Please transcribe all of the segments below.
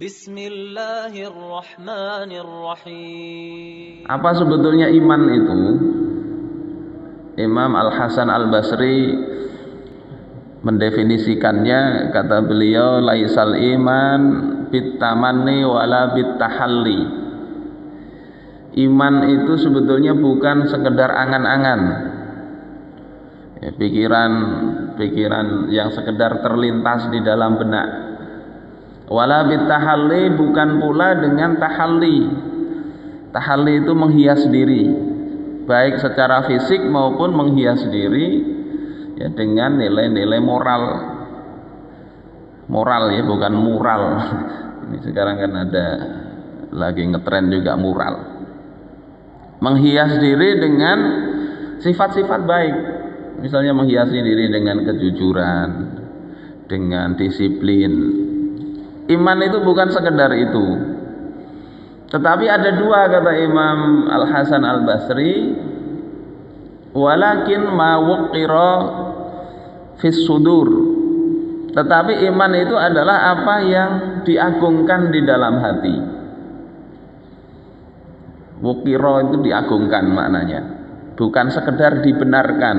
Bismillahirrahmanirrahim. Apa sebetulnya iman itu? Imam Al-Hasan Al-Basri mendefinisikannya, kata beliau, laisal iman bitamanni wala bitahalli. Iman itu sebetulnya bukan sekedar angan-angan, pikiran yang sekedar terlintas di dalam benak. Wala bitahalli, bukan pula dengan tahalli. Tahalli itu menghias diri, baik secara fisik maupun menghias diri ya dengan nilai-nilai moral ya, bukan mural. Ini sekarang kan ada lagi ngetren juga mural. Menghias diri dengan sifat-sifat baik, misalnya menghiasi diri dengan kejujuran, dengan disiplin. Iman itu bukan sekedar itu, tetapi ada dua, kata Imam Al-Hasan Al-Basri, walakin ma wuqira fis sudur. Tetapi iman itu adalah apa yang diagungkan di dalam hati. Wuqira itu diagungkan maknanya, bukan sekedar dibenarkan.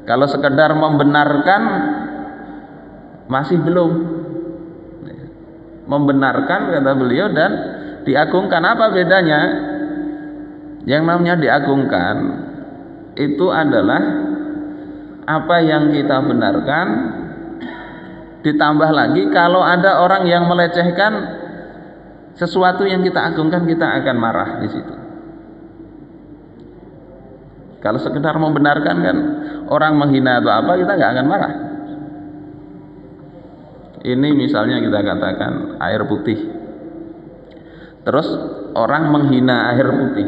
Kalau sekedar membenarkan masih belum. Membenarkan, kata beliau, dan diagungkan, apa bedanya? Yang namanya diagungkan itu adalah apa yang kita benarkan, ditambah lagi kalau ada orang yang melecehkan sesuatu yang kita agungkan, kita akan marah di situ. Kalau sekedar membenarkan kan, orang menghina atau apa, kita nggak akan marah. Ini misalnya kita katakan air putih, terus orang menghina air putih,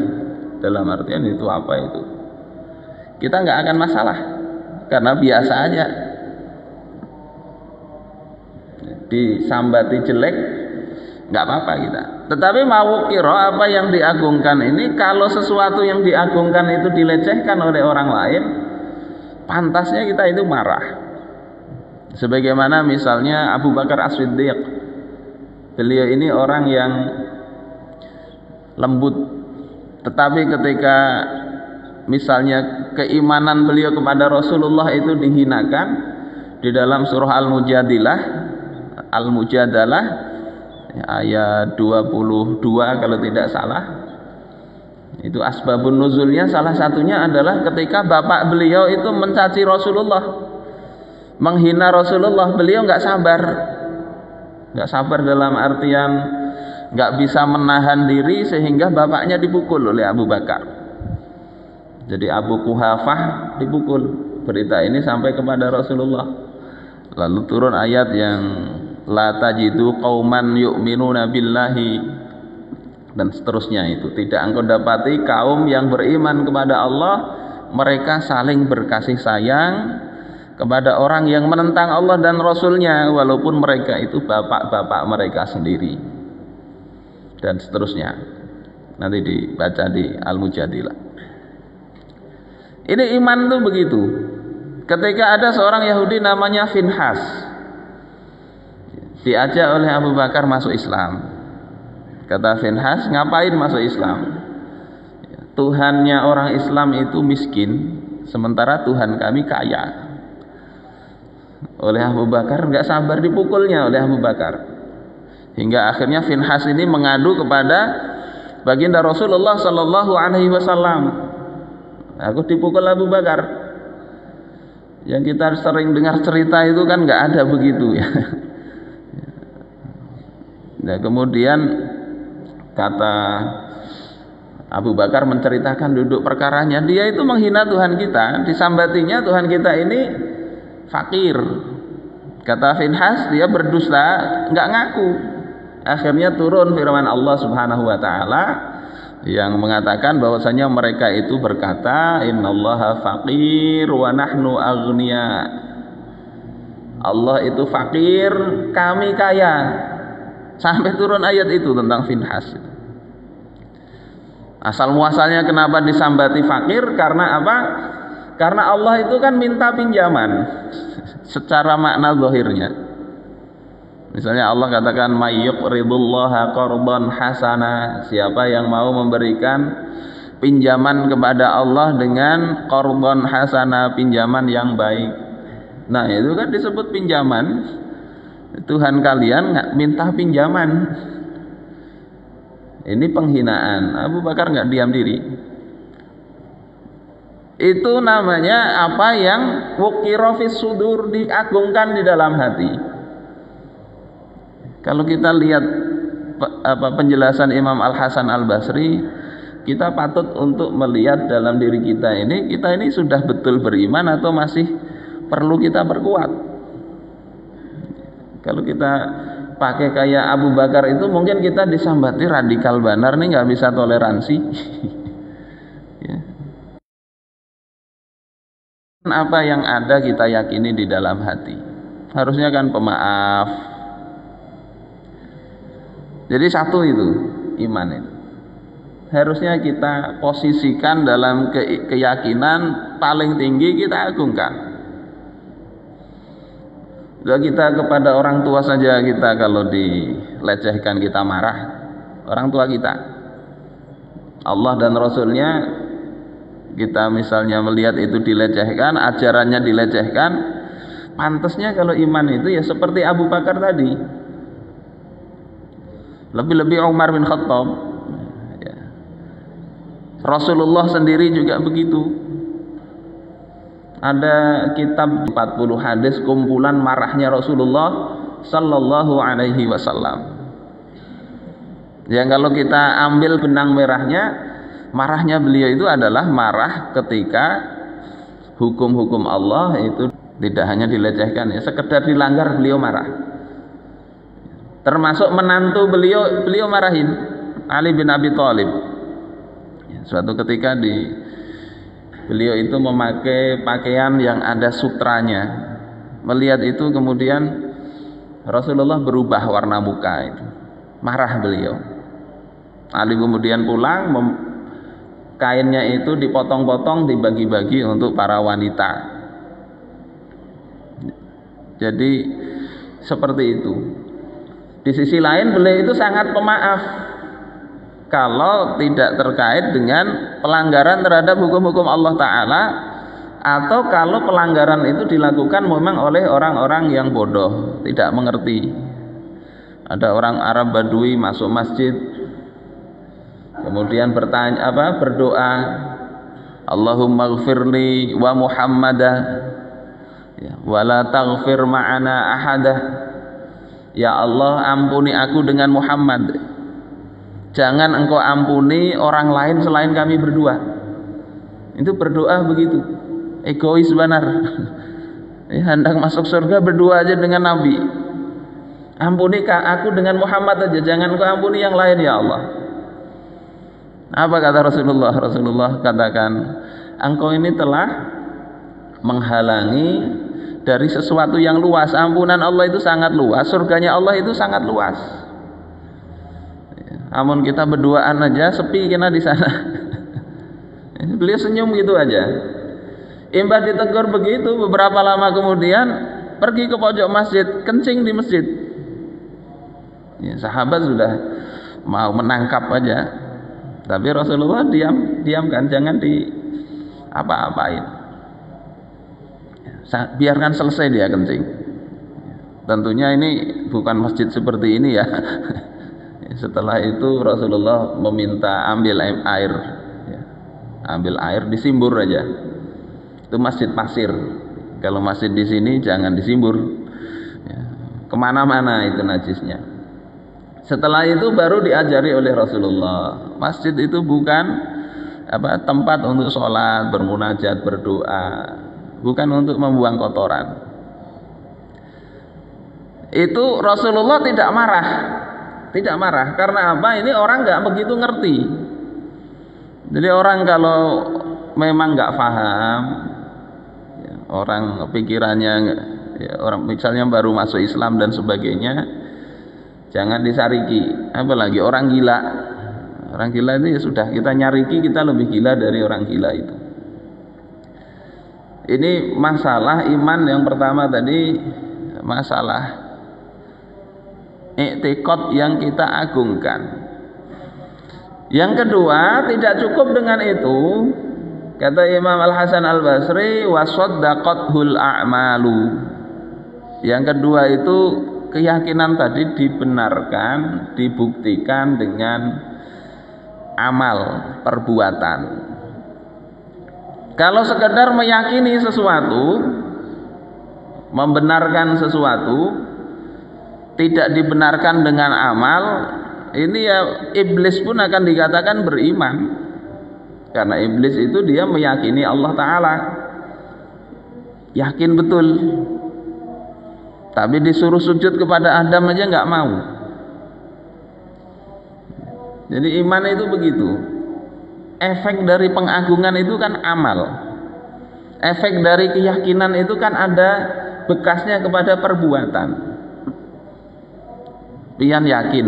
dalam artian itu apa itu, kita nggak akan masalah karena biasa aja. Disambati jelek nggak apa-apa kita. Tetapi mau kira apa yang diagungkan ini, kalau sesuatu yang diagungkan itu dilecehkan oleh orang lain, pantasnya kita itu marah. Sebagaimana misalnya Abu Bakar As-Siddiq, beliau ini orang yang lembut, tetapi ketika misalnya keimanan beliau kepada Rasulullah itu dihinakan, di dalam surah Al-Mujadalah ayat 22 kalau tidak salah, itu asbabun nuzulnya salah satunya adalah ketika bapak beliau itu mencaci Rasulullah, menghina Rasulullah. Beliau nggak sabar dalam artian nggak bisa menahan diri sehingga bapaknya dipukul oleh Abu Bakar. Jadi Abu Quhafah dipukul. Berita ini sampai kepada Rasulullah. Lalu turun ayat yang la tajidu qauman yu'minuna billahi dan seterusnya itu. Tidak engkau dapati kaum yang beriman kepada Allah, mereka saling berkasih sayang kepada orang yang menentang Allah dan Rasulnya, walaupun mereka itu bapak-bapak mereka sendiri, dan seterusnya. Nanti dibaca di Al-Mujadilah. Ini iman tuh begitu. Ketika ada seorang Yahudi namanya Finhas, diajak oleh Abu Bakar masuk Islam. Kata Finhas, ngapain masuk Islam? Tuhannya orang Islam itu miskin, sementara Tuhan kami kaya. Oleh Abu Bakar, nggak sabar dipukulnya oleh Abu Bakar, hingga akhirnya Finhas ini mengadu kepada baginda Rasulullah Sallallahu Alaihi Wasallam. Aku dipukul Abu Bakar. Yang kita sering dengar cerita itu kan nggak ada begitu ya. Nah, kemudian kata Abu Bakar menceritakan duduk perkaranya, dia itu menghina Tuhan kita, disambatinya Tuhan kita ini fakir. Kata Finhas, dia berdusta, nggak ngaku. Akhirnya turun firman Allah Subhanahu wa taala yang mengatakan bahwasanya mereka itu berkata, innallaha faqir wa nahnu aghnia. Allah itu fakir, kami kaya. Sampai turun ayat itu tentang Finhas. Asal muasalnya kenapa disambati fakir? Karena apa? Karena Allah itu kan minta pinjaman secara makna zahirnya. Misalnya Allah katakan mayyuqridullaha qardan hasana, siapa yang mau memberikan pinjaman kepada Allah dengan qardan hasana, pinjaman yang baik. Nah, itu kan disebut pinjaman. Tuhan kalian nggak minta pinjaman. Ini penghinaan. Abu Bakar nggak diam diri. Itu namanya apa yang wukira fis sudur, diagungkan di dalam hati. Kalau kita lihat penjelasan Imam Al-Hasan Al-Basri, kita patut untuk melihat dalam diri kita ini sudah betul beriman atau masih perlu kita perkuat. Kalau kita pakai kayak Abu Bakar itu, mungkin kita disambati radikal banar nih, nggak bisa toleransi. Ya. Apa yang ada kita yakini di dalam hati, harusnya kan pemaaf. Jadi satu itu iman itu harusnya kita posisikan dalam keyakinan paling tinggi, kita agungkan. Kalau kita kepada orang tua saja, kita kalau dilecehkan kita marah, orang tua kita, Allah dan Rasulnya kita misalnya melihat itu dilecehkan, ajarannya dilecehkan, pantasnya kalau iman itu ya seperti Abu Bakar tadi, lebih-lebih Umar bin Khattab. Ya. Rasulullah sendiri juga begitu. Ada kitab 40 hadis kumpulan marahnya Rasulullah sallallahu alaihi wasallam. Yang kalau kita ambil benang merahnya, marahnya beliau itu adalah marah ketika hukum-hukum Allah itu tidak hanya dilecehkan, ya sekedar dilanggar beliau marah. Termasuk menantu beliau marahin, Ali bin Abi Thalib. Suatu ketika beliau itu memakai pakaian yang ada sutranya. Melihat itu kemudian Rasulullah berubah warna muka itu. Marah beliau. Ali kemudian pulang, kainnya itu dipotong-potong, dibagi-bagi untuk para wanita. Jadi seperti itu. Di sisi lain beliau itu sangat pemaaf kalau tidak terkait dengan pelanggaran terhadap hukum-hukum Allah Ta'ala, atau kalau pelanggaran itu dilakukan memang oleh orang-orang yang bodoh, tidak mengerti. Ada orang Arab Badui masuk masjid, kemudian berdoa, Allahumma ghfirli wa Muhammadah, ya, wala taghfir ma'ana ahadah. Ya Allah, ampuni aku dengan Muhammad, jangan engkau ampuni orang lain selain kami berdua. Itu berdoa begitu, egois benar. Hendak masuk surga berdua aja dengan Nabi. Ampuni aku dengan Muhammad aja, jangan engkau ampuni yang lain ya Allah. Apa kata Rasulullah? Rasulullah katakan, engkau ini telah menghalangi dari sesuatu yang luas. Ampunan Allah itu sangat luas, surganya Allah itu sangat luas. Amun kita berduaan aja sepi kena di sana. Beliau senyum gitu aja. Imbah ditegur begitu, beberapa lama kemudian pergi ke pojok masjid, kencing di masjid. Ya, sahabat sudah mau menangkap aja, tapi Rasulullah diamkan, jangan di apa-apain. Biarkan selesai dia kencing. Tentunya ini bukan masjid seperti ini ya. Setelah itu Rasulullah meminta ambil air, ya. Ambil air disimbur aja. Itu masjid pasir. Kalau masjid di sini jangan disimbur, ya. Kemana-mana itu najisnya. Setelah itu baru diajari oleh Rasulullah, masjid itu bukan tempat untuk sholat, bermunajat, berdoa, bukan untuk membuang kotoran. Itu Rasulullah tidak marah karena apa? Ini orang nggak begitu ngerti. Jadi orang kalau memang nggak paham, ya, orang pikirannya, ya, orang misalnya baru masuk Islam dan sebagainya, jangan disariki. Apalagi orang gila. Orang gila itu ya sudah, kita nyariki, kita lebih gila dari orang gila itu. Ini masalah iman yang pertama tadi, masalah i'tiqad yang kita agungkan. Yang kedua, tidak cukup dengan itu. Kata Imam Al-Hasan Al-Basri, wa saddaqathul a'malu. Yang kedua itu keyakinan tadi dibenarkan, dibuktikan dengan amal, perbuatan. Kalau sekedar meyakini sesuatu, membenarkan sesuatu, tidak dibenarkan dengan amal, ini ya iblis pun akan dikatakan beriman. Karena iblis itu dia meyakini Allah Ta'ala, yakin betul, tapi disuruh sujud kepada Adam aja nggak mau. Jadi iman itu begitu. Efek dari pengagungan itu kan amal. Efek dari keyakinan itu kan ada bekasnya kepada perbuatan. Pian yakin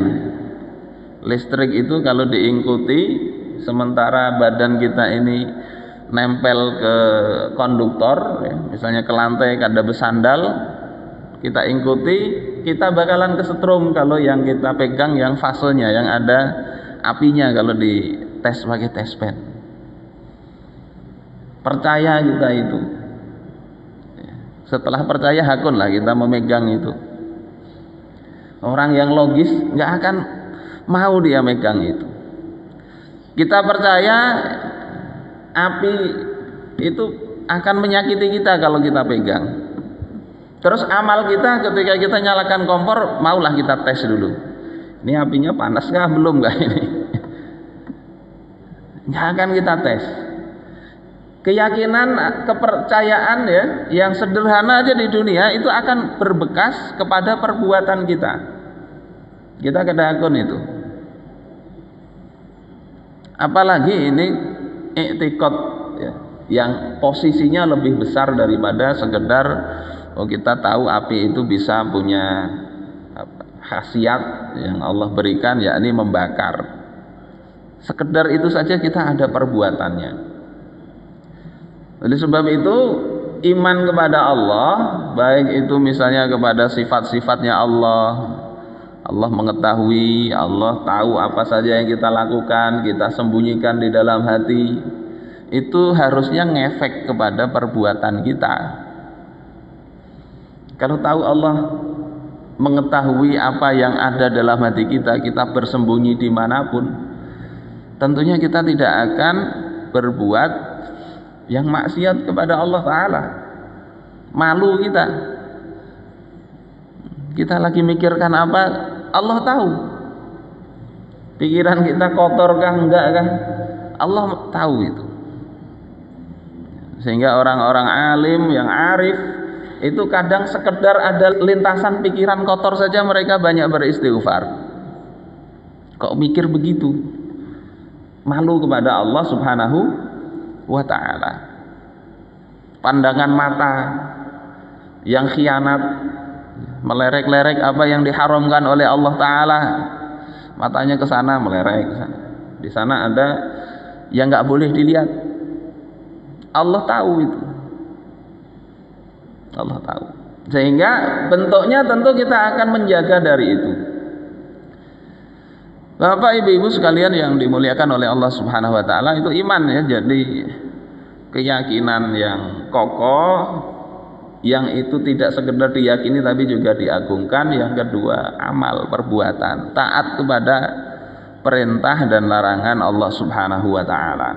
listrik itu kalau diikuti, sementara badan kita ini nempel ke konduktor, ya, misalnya ke lantai kada bersandal, kita ikuti, kita bakalan kesetrum kalau yang kita pegang yang fasenya, yang ada apinya kalau di tes pakai tes pen. Percaya kita itu. Setelah percaya hakun lah kita memegang itu. Orang yang logis nggak akan mau dia megang itu. Kita percaya api itu akan menyakiti kita kalau kita pegang. Terus amal kita ketika kita nyalakan kompor, maulah kita tes dulu. Ini apinya panas kah belum kah ini? Nggak akan kita tes. Keyakinan, kepercayaan ya, yang sederhana aja di dunia itu akan berbekas kepada perbuatan kita. Kita kedakun itu. Apalagi ini i'tiqad ya, yang posisinya lebih besar daripada sekedar kita tahu api itu bisa punya khasiat yang Allah berikan, yakni membakar. Sekedar itu saja kita ada perbuatannya. Oleh sebab itu iman kepada Allah, baik itu misalnya kepada sifat-sifatnya Allah, Allah mengetahui, Allah tahu apa saja yang kita lakukan, kita sembunyikan di dalam hati, itu harusnya ngefek kepada perbuatan kita. Kalau tahu Allah mengetahui apa yang ada dalam hati kita, kita bersembunyi dimanapun, tentunya kita tidak akan berbuat yang maksiat kepada Allah Ta'ala. Malu kita lagi mikirkan apa, Allah tahu. Pikiran kita kotor kah enggak kah, Allah tahu itu. Sehingga orang-orang alim yang arif itu kadang sekedar ada lintasan pikiran kotor saja mereka banyak beristighfar. Kok mikir begitu? Malu kepada Allah Subhanahu wa ta'ala. Pandangan mata yang khianat, melerek-lerek apa yang diharamkan oleh Allah Ta'ala, matanya ke sana melerek ke sana. Di sana ada yang nggak boleh dilihat. Allah tahu itu. Allah tahu. Sehingga bentuknya tentu kita akan menjaga dari itu. Bapak Ibu sekalian yang dimuliakan oleh Allah Subhanahu wa taala, itu iman ya. Jadi keyakinan yang kokoh, yang itu tidak sekedar diyakini tapi juga diagungkan. Yang kedua, amal, perbuatan, taat kepada perintah dan larangan Allah Subhanahu wa taala.